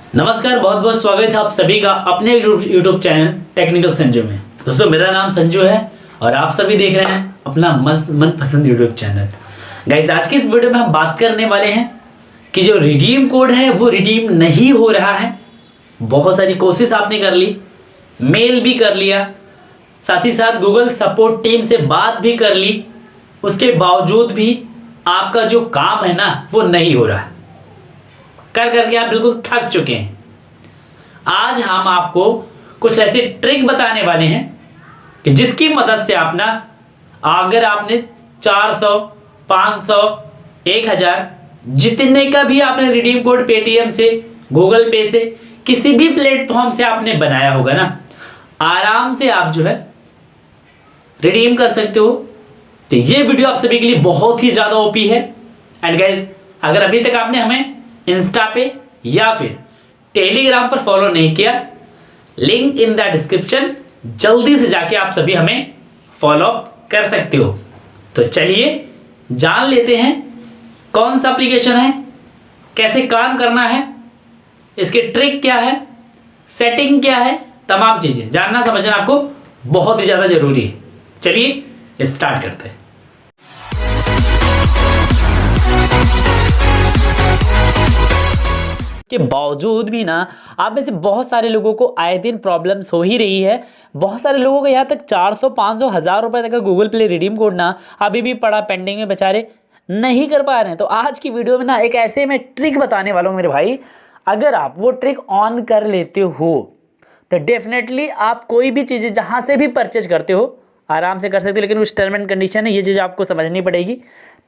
नमस्कार, बहुत बहुत स्वागत है आप सभी का अपने यूट्यूब चैनल टेक्निकल संजू में। दोस्तों, मेरा नाम संजू है और आप सभी देख रहे हैं अपना मस्त मनपसंद यूट्यूब चैनल। गाइस, आज की इस वीडियो में हम बात करने वाले हैं कि जो रिडीम कोड है वो रिडीम नहीं हो रहा है। बहुत सारी कोशिश आपने कर ली, मेल भी कर लिया, साथ ही साथ गूगल सपोर्ट टीम से बात भी कर ली, उसके बावजूद भी आपका जो काम है ना वो नहीं हो रहा है। कर करके आप बिल्कुल थक चुके हैं। आज हम आपको कुछ ऐसे ट्रिक बताने वाले हैं कि जिसकी मदद से आप ना, अगर आपने 400, 500, 1000 जितने का भी आपने रिडीम कोड पेटीएम से, गूगल पे से, किसी भी प्लेटफॉर्म से आपने बनाया होगा ना, आराम से आप जो है रिडीम कर सकते हो। तो ये वीडियो आप सभी के लिए बहुत ही ज़्यादा ओपी है। एंड गाइज, अगर अभी तक आपने हमें इंस्टा पे या फिर टेलीग्राम पर फॉलो नहीं किया, लिंक इन द डिस्क्रिप्शन, जल्दी से जाके आप सभी हमें फॉलो कर सकते हो। तो चलिए जान लेते हैं कौन सा एप्लीकेशन है, कैसे काम करना है, इसके ट्रिक क्या है, सेटिंग क्या है, तमाम चीज़ें जानना समझना आपको बहुत ही ज़्यादा जरूरी है। चलिए स्टार्ट करते हैं। के बावजूद भी ना आप में से बहुत सारे लोगों को आए दिन प्रॉब्लम्स हो ही रही है। बहुत सारे लोगों को यहाँ तक 400, 500, 1000 रुपये तक का गूगल प्ले रिडीम कोड ना अभी भी पड़ा पेंडिंग में, बेचारे नहीं कर पा रहे हैं। तो आज की वीडियो में ना एक ऐसे मैं ट्रिक बताने वाला हूँ मेरे भाई। अगर आप वो ट्रिक ऑन कर लेते हो तो डेफिनेटली आप कोई भी चीज़ें जहाँ से भी परचेज करते हो आराम से कर सकते हो, लेकिन उस टर्म एंड कंडीशन है, ये चीज़ आपको समझनी पड़ेगी,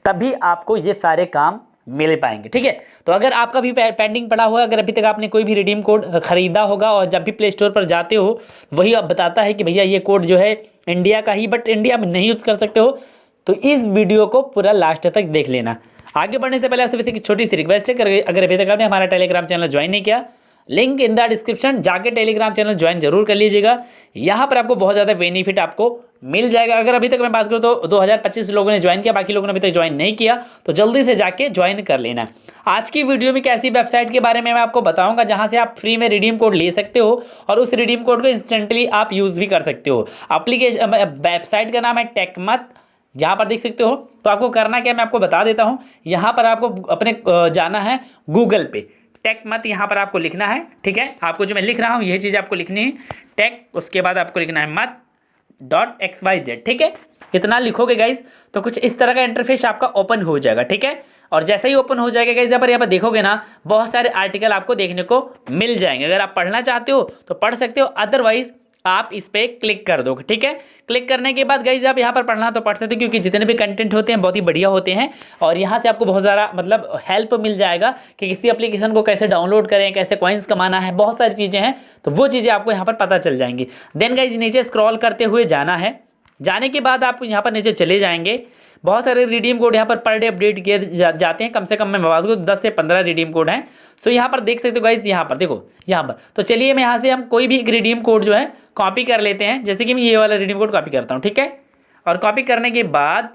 तभी आपको ये सारे काम मिल पाएंगे। ठीक है, तो अगर आपका भी पेंडिंग पड़ा हुआ है, अगर अभी तक आपने कोई भी रिडीम कोड खरीदा होगा और जब भी प्ले स्टोर पर जाते हो वही अब बताता है कि भैया ये कोड जो है इंडिया का ही, बट इंडिया में नहीं यूज़ कर सकते हो, तो इस वीडियो को पूरा लास्ट तक देख लेना। आगे बढ़ने से पहले आपसे एक छोटी सी रिक्वेस्ट है कि अगर अभी तक आपने हमारा टेलीग्राम चैनल ज्वाइन नहीं किया, लिंक इन द डिस्क्रिप्शन, जाके टेलीग्राम चैनल ज्वाइन जरूर कर लीजिएगा। यहाँ पर आपको बहुत ज़्यादा बेनिफिट आपको मिल जाएगा। अगर अभी तक मैं बात करूँ तो 2025 लोगों ने ज्वाइन किया, बाकी लोगों ने अभी तक ज्वाइन नहीं किया, तो जल्दी से जाके ज्वाइन कर लेना। आज की वीडियो में कैसी वेबसाइट के बारे में मैं आपको बताऊंगा जहां से आप फ्री में रिडीम कोड ले सकते हो और उस रिडीम कोड को इंस्टेंटली आप यूज़ भी कर सकते हो। एप्लीकेशन वेबसाइट का नाम है टेकमत, जहाँ पर देख सकते हो। तो आपको करना क्या मैं आपको बता देता हूँ। यहाँ पर आपको अपने जाना है गूगल पे, टेक मत यहाँ पर आपको लिखना है। ठीक है, आपको जो मैं लिख रहा हूँ यही चीज़ आपको लिखनी है, टेक, उसके बाद आपको लिखना है मत.xyz। ठीक है, इतना लिखोगे गाइज तो कुछ इस तरह का इंटरफेस आपका ओपन हो जाएगा। ठीक है, और जैसे ही ओपन हो जाएगा गाइज, यहाँ पर देखोगे ना बहुत सारे आर्टिकल आपको देखने को मिल जाएंगे। अगर आप पढ़ना चाहते हो तो पढ़ सकते हो, अदरवाइज आप इस पर क्लिक कर दोगे। ठीक है, क्लिक करने के बाद गाइज आप यहाँ पर पढ़ना तो पढ़ सकते हो, क्योंकि जितने भी कंटेंट होते हैं बहुत ही बढ़िया होते हैं और यहाँ से आपको बहुत ज़्यादा मतलब हेल्प मिल जाएगा कि किसी एप्लीकेशन को कैसे डाउनलोड करें, कैसे कॉइन्स कमाना है, बहुत सारी चीज़ें हैं, तो वो चीज़ें आपको यहाँ पर पता चल जाएंगी। देन गाइज नीचे स्क्रॉल करते हुए जाना है। जाने के बाद आप यहाँ पर नीचे चले जाएंगे। बहुत सारे रिडीम कोड यहाँ पर डे अपडेट किए जाते हैं, कम से कम मैं बता दूँ 10 से 15 रिडीम कोड हैं। सो यहाँ पर देख सकते हो गाइज, यहाँ पर देखो, यहाँ पर तो चलिए मैं यहाँ से हम कोई भी एक रिडीम कोड जो है कॉपी कर लेते हैं। जैसे कि मैं ये वाला रिडीम कोड कॉपी करता हूँ। ठीक है, और कॉपी करने के बाद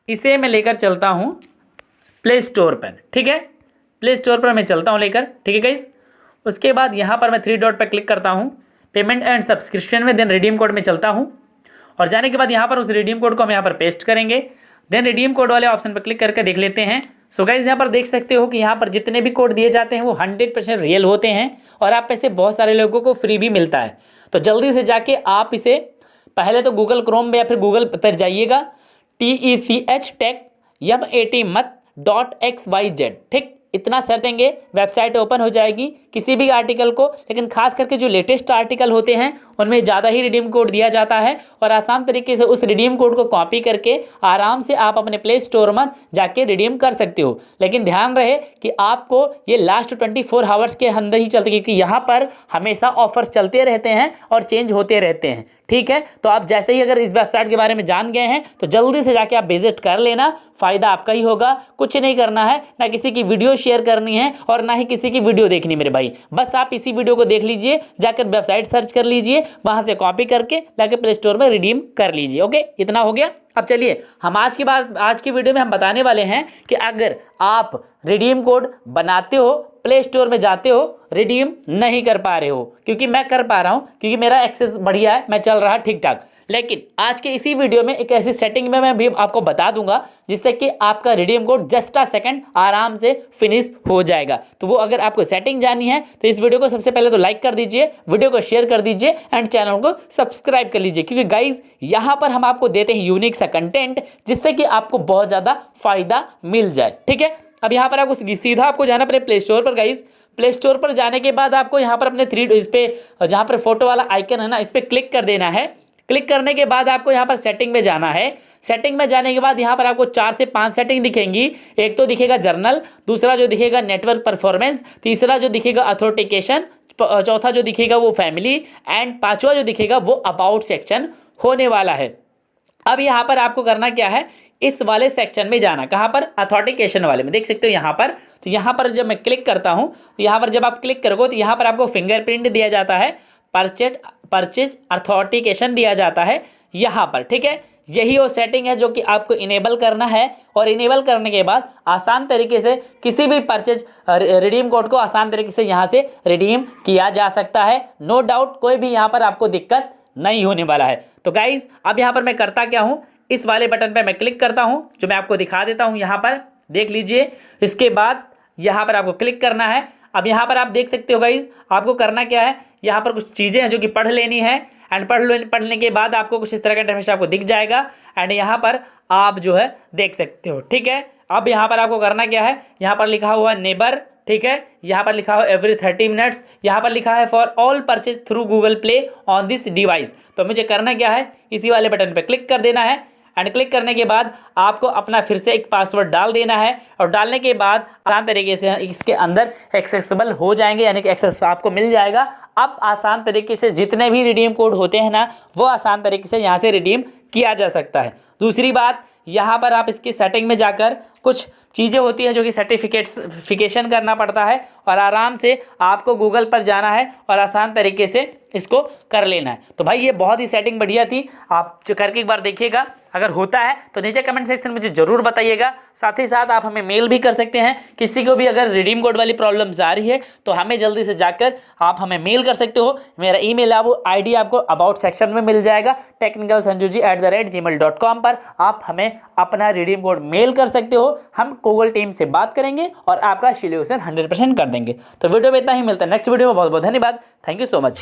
इसे मैं लेकर चलता हूँ प्ले स्टोर पर। ठीक है, प्ले स्टोर पर मैं चलता हूँ लेकर। ठीक है गाइज, उसके बाद यहाँ पर मैं 3 डॉट पर क्लिक करता हूँ, पेमेंट एंड सब्सक्रिप्शन में, देन रिडीम कोड में चलता हूँ और जाने के बाद यहाँ पर उस रिडीम कोड को हम यहाँ पर पेस्ट करेंगे। देन रिडीम कोड वाले ऑप्शन पर क्लिक करके देख लेते हैं। सो गाइज, यहाँ पर देख सकते हो कि यहाँ पर जितने भी कोड दिए जाते हैं वो 100% रियल होते हैं और आप में से बहुत सारे लोगों को फ्री भी मिलता है। तो जल्दी से जाके आप इसे पहले तो गूगल क्रोम में या फिर गूगल पर जाइएगा, TECH ठीक, इतना सर्टेंगे, वेबसाइट ओपन हो जाएगी किसी भी आर्टिकल को। लेकिन खास करके जो लेटेस्ट आर्टिकल होते हैं उनमें ज़्यादा ही रिडीम कोड दिया जाता है और आसान तरीके से उस रिडीम कोड को कॉपी करके आराम से आप अपने प्ले स्टोर में जाके रिडीम कर सकते हो। लेकिन ध्यान रहे कि आपको ये लास्ट 24 आवर्स के अंदर ही चलते, क्योंकि यहाँ पर हमेशा ऑफर्स चलते रहते हैं और चेंज होते रहते हैं। ठीक है, तो आप जैसे ही अगर इस वेबसाइट के बारे में जान गए हैं तो जल्दी से जाके आप विजिट कर लेना, फ़ायदा आपका ही होगा। कुछ नहीं करना है, ना किसी की वीडियो शेयर करनी है और ना ही किसी की वीडियो देखनी मेरे भाई। बस आप इसी वीडियो को देख लीजिए, जाकर वेबसाइट सर्च कर लीजिए, वहाँ से कॉपी करके जाके प्ले स्टोर में रिडीम कर लीजिए। ओके, इतना हो गया। अब चलिए हम आज की वीडियो में हम बताने वाले हैं कि अगर आप रिडीम कोड बनाते हो प्ले स्टोर में जाते हो, रिडीम नहीं कर पा रहे हो, क्योंकि मैं कर पा रहा हूँ, क्योंकि मेरा एक्सेस बढ़िया है, मैं चल रहा है ठीक ठाक। लेकिन आज के इसी वीडियो में एक ऐसी सेटिंग में मैं भी आपको बता दूंगा जिससे कि आपका redeem code just a second आराम से फिनिश हो जाएगा। तो वो अगर आपको सेटिंग जाननी है तो इस वीडियो को सबसे पहले तो लाइक कर दीजिए, वीडियो को शेयर कर दीजिए एंड चैनल को सब्सक्राइब कर लीजिए, क्योंकि गाइज यहाँ पर हम आपको देते हैं यूनिक सा कंटेंट जिससे कि आपको बहुत ज़्यादा फायदा मिल जाए। ठीक है, अब यहाँ पर आपको सीधा आपको जाना पड़े प्ले स्टोर पर। गाइज प्ले स्टोर पर जाने के बाद आपको यहाँ पर अपने इस पे जहाँ पर फोटो वाला आइकन है ना, इस पर क्लिक कर देना है। क्लिक करने के बाद आपको यहाँ पर सेटिंग में जाना है। सेटिंग में जाने के बाद यहाँ पर आपको 4 से 5 सेटिंग दिखेंगी। एक तो दिखेगा जर्नल, दूसरा जो दिखेगा नेटवर्क परफॉर्मेंस, तीसरा जो दिखेगा अथोटिकेशन, चौथा जो दिखेगा वो फैमिली एंड पांचवा जो दिखेगा वो अबाउट सेक्शन होने वाला है। अब यहाँ पर आपको करना क्या है, इस वाले सेक्शन में जाना। कहाँ पर? अथॉटिकेशन वाले में। देख सकते हो यहाँ पर। तो यहाँ पर जब मैं क्लिक करता हूँ तो यहाँ पर जब आप क्लिक करोगे तो यहाँ पर आपको फिंगरप्रिंट दिया जाता है, परचेज अथॉटिकेशन दिया जाता है यहाँ पर। ठीक है, यही वो सेटिंग है जो कि आपको इनेबल करना है, और इनेबल करने के बाद आसान तरीके से किसी भी परचेज रिडीम कोड को आसान तरीके से यहाँ से रिडीम किया जा सकता है। नो डाउट, कोई भी यहाँ पर आपको दिक्कत नहीं होने वाला है। तो गाइज अब यहाँ पर मैं करता क्या हूँ, इस वाले बटन पे मैं क्लिक करता हूँ जो मैं आपको दिखा देता हूँ। यहाँ पर देख लीजिए, इसके बाद यहाँ पर आपको क्लिक करना है। अब यहाँ पर आप देख सकते हो गाइज, आपको करना क्या है, यहाँ पर कुछ चीज़ें हैं जो कि पढ़ लेनी है एंड पढ़ने के बाद आपको कुछ इस तरह का इंटरफेस आपको दिख जाएगा एंड यहाँ पर आप जो है देख सकते हो। ठीक है, अब यहाँ पर आपको करना क्या है, यहाँ पर लिखा हुआ है नेबर, ठीक है, यहाँ पर लिखा है एवरी 30 मिनट्स, यहाँ पर लिखा है for all purchase through Google play on this device. तो मुझे करना क्या है, इसी वाले बटन पर क्लिक कर देना है एंड क्लिक करने के बाद आपको अपना फिर से एक पासवर्ड डाल देना है, और डालने के बाद आसान तरीके से इसके अंदर एक्सेसिबल हो जाएंगे, यानी कि एक्सेस आपको मिल जाएगा। अब आसान तरीके से जितने भी रिडीम कोड होते हैं ना, वो आसान तरीके से यहाँ से रिडीम किया जा सकता है। दूसरी बात, यहाँ पर आप इसकी सेटिंग में जाकर कुछ चीज़ें होती हैं जो कि सर्टिफिकेशन करना पड़ता है, और आराम से आपको गूगल पर जाना है और आसान तरीके से इसको कर लेना है। तो भाई ये बहुत ही सेटिंग बढ़िया थी, आप जो करके एक बार देखिएगा। अगर होता है तो नीचे कमेंट सेक्शन में मुझे ज़रूर बताइएगा। साथ ही साथ आप हमें मेल भी कर सकते हैं, किसी को भी अगर रिडीम कोड वाली प्रॉब्लम्स आ रही है तो हमें जल्दी से जाकर आप हमें मेल कर सकते हो। मेरा ईमेल आईडी आपको अबाउट सेक्शन में मिल जाएगा, technicalsanjuji@gmail.com पर आप हमें अपना रिडीम कोड मेल कर सकते हो। हम गूगल टीम से बात करेंगे और आपका सॉल्यूशन 100% कर देंगे। तो वीडियो में इतना ही, मिलता है नेक्स्ट वीडियो में। बहुत बहुत धन्यवाद, थैंक यू सो मच।